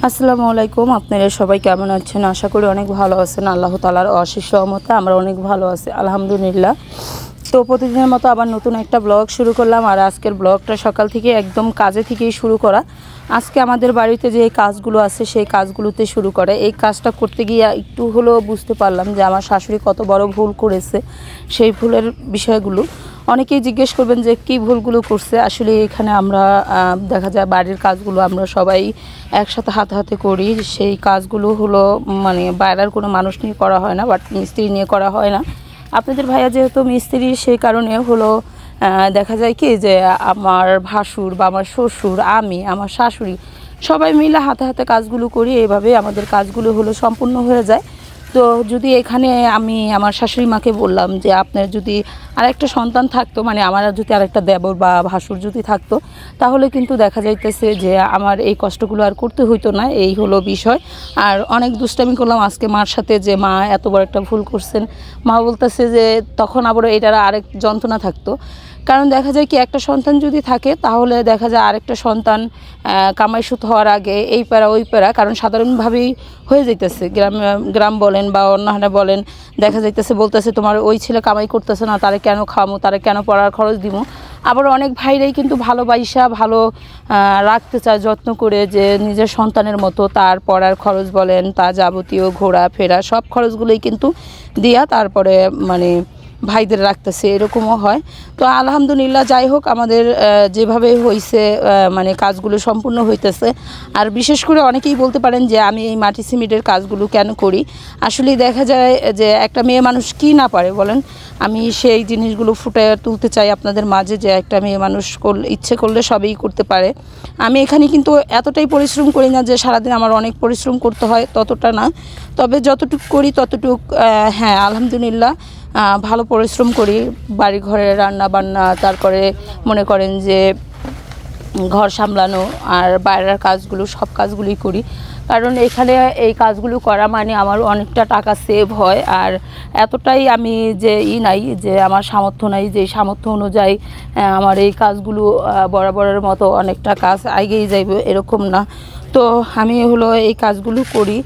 আসসালামু আলাইকুম। আপনারা সবাই কেমন আছেন? আশা করি অনেক ভালো আছেন। আল্লাহ তাআলার অশেষ রহমতে আমরা অনেক ভালো আছি, আলহামদুলিল্লাহ। তো প্রতিদিনের মতো আবার নতুন একটা ব্লগ শুরু করলাম। আর আজকের ব্লগটা সকাল থেকে একদম কাজে থেকেই শুরু করা। আজকে আমাদের বাড়িতে যে কাজগুলো আছে সেই কাজগুলোতে শুরু করে। এই কাজটা করতে গিয়ে একটু হলেও বুঝতে পারলাম যে আমার শাশুড়ি কত বড় ভুল করেছে। সেই ভুলের বিষয়গুলো অনেকেই জিজ্ঞেস করবেন যে কী ভুলগুলো করছে। আসলে এখানে আমরা দেখা যায় বাড়ির কাজগুলো আমরা সবাই একসাথে হাতে হাতে করি। সেই কাজগুলো হলো মানে বাইরের কোনো মানুষ নিয়ে করা হয় না, বাট মিস্ত্রি নিয়ে করা হয় না। আপনাদের ভাইয়া যেহেতু মিস্ত্রি, সেই কারণে হলো দেখা যায় কি যে আমার ভাসুর বা আমার শ্বশুর, আমি, আমার শাশুড়ি সবাই মিলে হাতে হাতে কাজগুলো করি। এভাবে আমাদের কাজগুলো হলো সম্পূর্ণ হয়ে যায়। তো যদি এখানে আমি আমার শাশুড়ি মাকে বললাম যে আপনার যদি আরেকটা সন্তান থাকতো, মানে আমার যদি আরেকটা দেবর বা ভাসুর যদি থাকতো, তাহলে কিন্তু দেখা যাইতেছে যে আমার এই কষ্টগুলো আর করতে হইতো না। এই হলো বিষয়। আর অনেক দুষ্টামি করলাম আজকে মার সাথে যে মা এত বড় একটা ভুল করছেন। মা বলতেছে যে তখন আবার এটার আরেক যন্ত্রণা থাকতো। কারণ দেখা যায় কি একটা সন্তান যদি থাকে তাহলে দেখা যায় আরেকটা সন্তান কামাইসুত হওয়ার আগে এই প্যারা ওই প্যারা, কারণ সাধারণভাবেই হয়ে যাইতেছে। গ্রাম বলেন বা অন্যান্য বলেন, দেখা যাইতেছে বলতেছে তোমার ওই ছেলে কামাই করতেছে না, তারে কেন খাওয়ামো, তারে কেন পড়ার খরচ দিব। আবার অনেক ভাইরাই কিন্তু ভালোবাসা ভালো রাখতে চায়, যত্ন করে, যে নিজের সন্তানের মতো তার পড়ার খরচ বলেন, তার যাবতীয় ঘোরাফেরা সব খরচগুলোই কিন্তু দিয়া তারপরে মানে ভাইদের রাখতেছে, এরকমও হয়। তো আলহামদুলিল্লাহ, যাই হোক, আমাদের যেভাবে হয়েছে মানে কাজগুলো সম্পূর্ণ হইতেছে। আর বিশেষ করে অনেকেই বলতে পারেন যে আমি এই মাটি সিমেন্টের কাজগুলো কেন করি। আসলে দেখা যায় যে একটা মেয়ে মানুষ কি না পারে বলেন। আমি সেই জিনিসগুলো ফুটে তুলতে চাই আপনাদের মাঝে, যে একটা মেয়ে মানুষ ইচ্ছে করলে সবই করতে পারে। আমি এখানে কিন্তু এতটাই পরিশ্রম করি না যে সারাদিন আমার অনেক পরিশ্রম করতে হয়, ততটা না। তবে যতটুকু করি ততটুক হ্যাঁ আলহামদুলিল্লাহ ভালো পরিশ্রম করি। বাড়ি ঘরে রান্না বান্না, তারপরে মনে করেন যে ঘর সামলানো আর বাইরের কাজগুলো, সব কাজগুলোই করি। কারণ এখানে এই কাজগুলো করা মানে আমার অনেকটা টাকা সেভ হয়। আর এতটাই আমি যে নাই যে আমার সামর্থ্য নাই, যে সামর্থ্য অনুযায়ী আমার এই কাজগুলো বরাবরের মতো অনেকটা কাজ এগিয়ে যাইবে, এরকম না। তো আমি হলো এই কাজগুলো করি।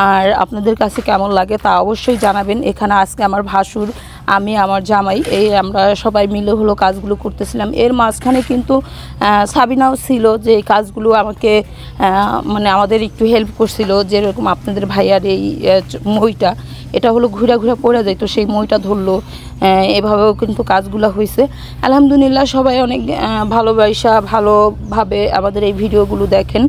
আর আপনাদের কাছে কেমন লাগে তা অবশ্যই জানাবেন। এখানে আজকে আমার ভাসুর, আমি, আমার জামাই, এই আমরা সবাই মিলে হলো কাজগুলো করতেছিলাম। এর মাঝখানে কিন্তু সাবিনাও ছিল, যে এই কাজগুলো আমাকে মানে আমাদের একটু হেল্প করছিল। যেরকম আপনাদের ভাইয়ার এই মইটা, এটা হলো ঘুরে ঘুরে পড়ে যায়, তো সেই মইটা ধরলো। এভাবেও কিন্তু কাজগুলো হয়েছে। আলহামদুলিল্লাহ, সবাই অনেক ভালোবাসা ভালোভাবে আমাদের এই ভিডিওগুলো দেখেন।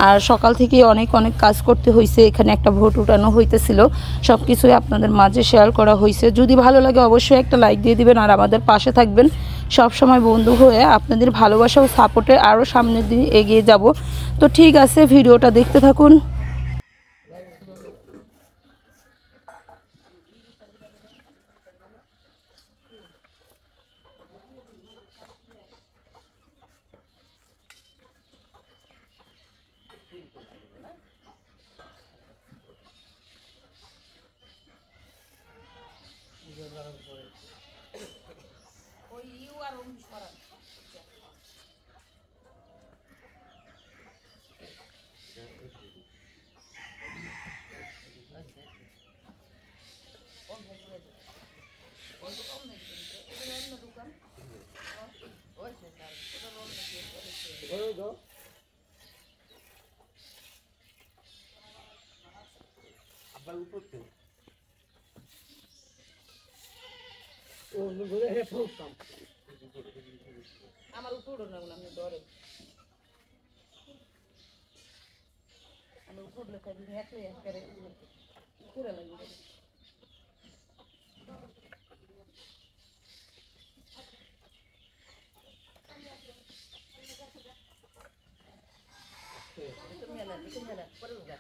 আর সকাল থেকে অনেক অনেক কাজ করতে হয়েছে। এখানে একটা ভোট উঠানো হইতেছিল, সব কিছুই আপনাদের মাঝে শেয়ার করা হয়েছে। যদি ভালো লাগে অবশ্যই একটা লাইক দিয়ে দিবেন আর আমাদের পাশে থাকবেন সব সময় বন্ধু হয়ে। আপনাদের ভালোবাসা ও সাপোর্টে আরও সামনের দিন এগিয়ে যাব। তো ঠিক আছে, ভিডিওটা দেখতে থাকুন। আমার উপরে না আমি ধরে আমি উপরে লেখা দিই একলে একবারে উপরে লাগবে। তুমি মেলা পরে যা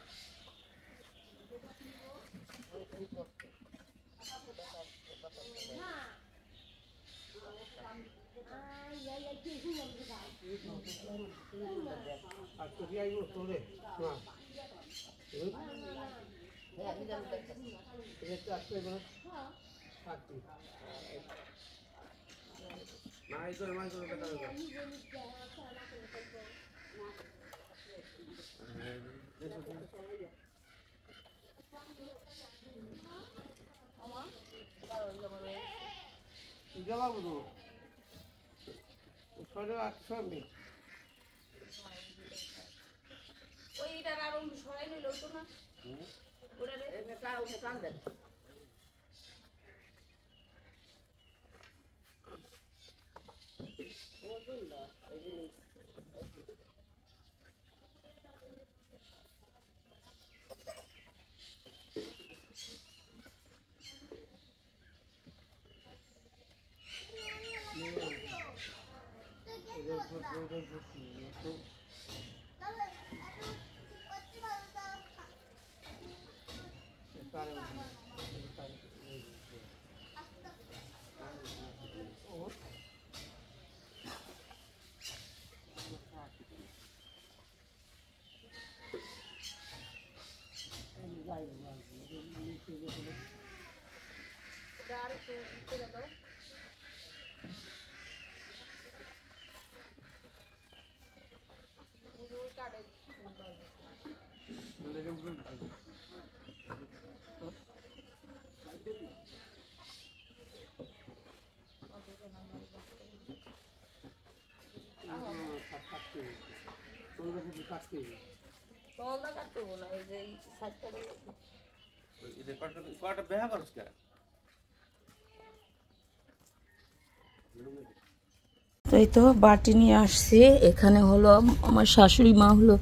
তো এই তো বাটি নিয়ে আসছি। এখানে হলো আমার শাশুড়ি মা হলো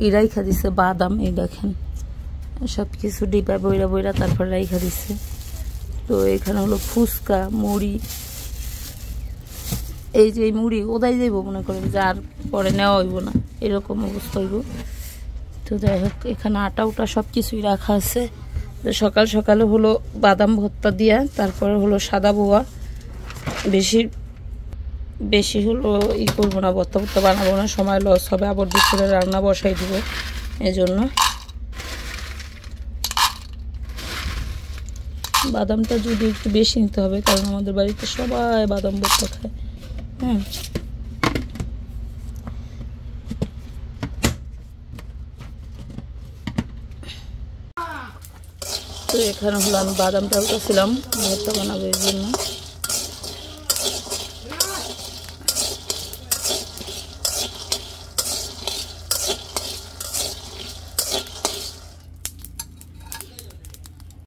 এরাই খা দিছে বাদাম, এই দেখেন সব কিছু ডিপা বইরা বইরা তারপর রাইখা দিচ্ছে। তো এখানে হলো ফুচকা, মুড়ি, এই যে মুড়ি ওদাই যাইব মনে করেন যে আর পরে নেওয়া হইব না, এরকম অবস্থা হইব। তো যাই হোক এখানে আটা উটা সব কিছুই রাখা আছে। তো সকাল সকালে হলো বাদাম ভর্তা দিয়া, তারপরে হলো সাদা বোয়া, বেশি বেশি হলো ই করবো না, ভর্তা ভর্তা বানাবো না, সময় লস হবে, আবার দুপুরে রান্না বসাই দিব। এই জন্য বাদামটা যদি একটু বেশি নিতে হবে, কারণ আমাদের বাড়িতে সবাই বাদাম ভর্তা খায়। হ্যাঁ, তো এখানে হলো আমি বাদামটা উঠেছিলাম ভর্তা বানাবো এর জন্য।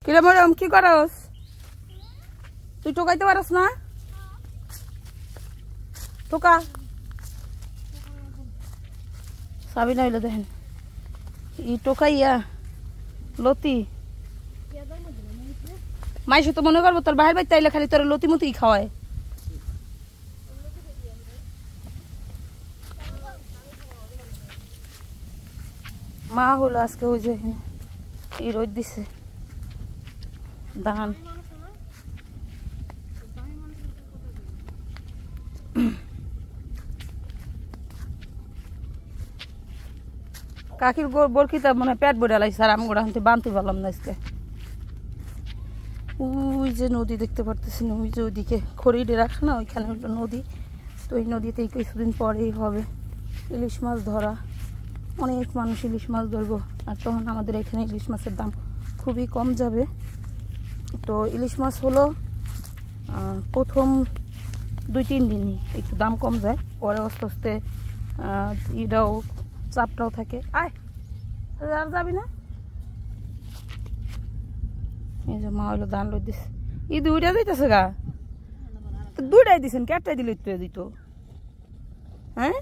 কিরে মরম কি করস তুই? টোকাইতে পারস না? টোকা সাবি না হইলে দেখেন ই টোকাইয়া লতি মাইসে তো মনে করবো তোর বাহির বাড়িতে আইলে খালি তোর লতি মতি খাওয়ায়। মা হলো আজকে ওই যে এই রোদ দিছে ধান, কাকির বরকিটা মনে পেট ভরে লাগছে, আর আমি গোড়া হাতে বানতে পারলাম না আজকে। ওই যে নদী দেখতে পারতেছি না, ওই যে ওইদিকে খড়িডে রাখে না, ওইখানে হলো নদী। তো ওই নদীতেই কিছুদিন পরেই হবে ইলিশ মাছ ধরা, অনেক মানুষ ইলিশ মাছ ধরবো। আর তখন আমাদের এখানে ইলিশ মাছের দাম খুবই কম যাবে। তো ইলিশ মাছ হলো প্রথম 2-3 দিনই একটু দাম কম যায়, পরে আস্তে আস্তে ইটাও চাপটাও থাকে। আয় আর যাবি না? এই যে মা হইলো ধান লই দিস, ই দুইটা দিতেছে গা, দুইটাই দিছেন, কেটাই দিলে দিত। হ্যাঁ,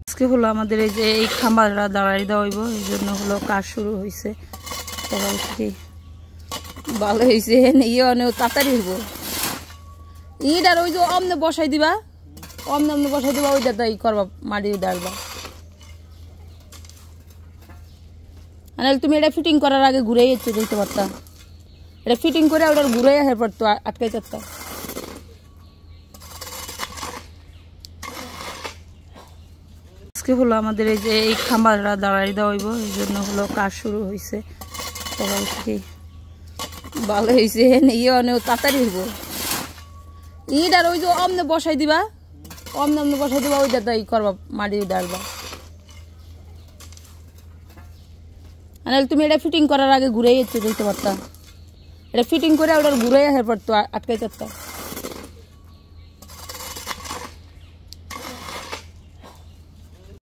আজকে হলো আমাদের এই যে এই খাম্বাররা দাঁড়াই দেওয়া হইব, এই জন্য হলো কাজ শুরু হয়েছে। সবাই কি ভালো হয়েছে, ইয়ে অনেক তাড়াতাড়ি হইব। ইট আর ওই যে অমনে বসাই দিবা, অমনে অমনে বসাই দিবা, ওইটা তাই করবা, মাটি ডালবা। আর তুমি এটা ফিটিং করার আগে ঘুরেই যেতে পারতা, এটা ফিটিং করে ওটার ঘুরে আসে পড়তো, আটকাই চারটা। আজকে হলো আমাদের এই যে এই খাম্বাররা দাঁড়াই দেওয়া হইব, এই জন্য হলো কাজ শুরু হয়েছে। সবাই কি ভালো হয়েছে, ইয়ে অনেক তাড়াতাড়ি হইব। ইট আর ওই যে অমনে বসাই দিবা, অমনে অমনে বসাই দিবা, ওইটা তাই করবা, মাটি ডালবা। নাহলে তুমি এটা ফিটিং করার আগে ঘুরেই যেতে পারতা, এটা ফিটিং করে ওটার ঘুরে এরপর তো আটকাই চারতা।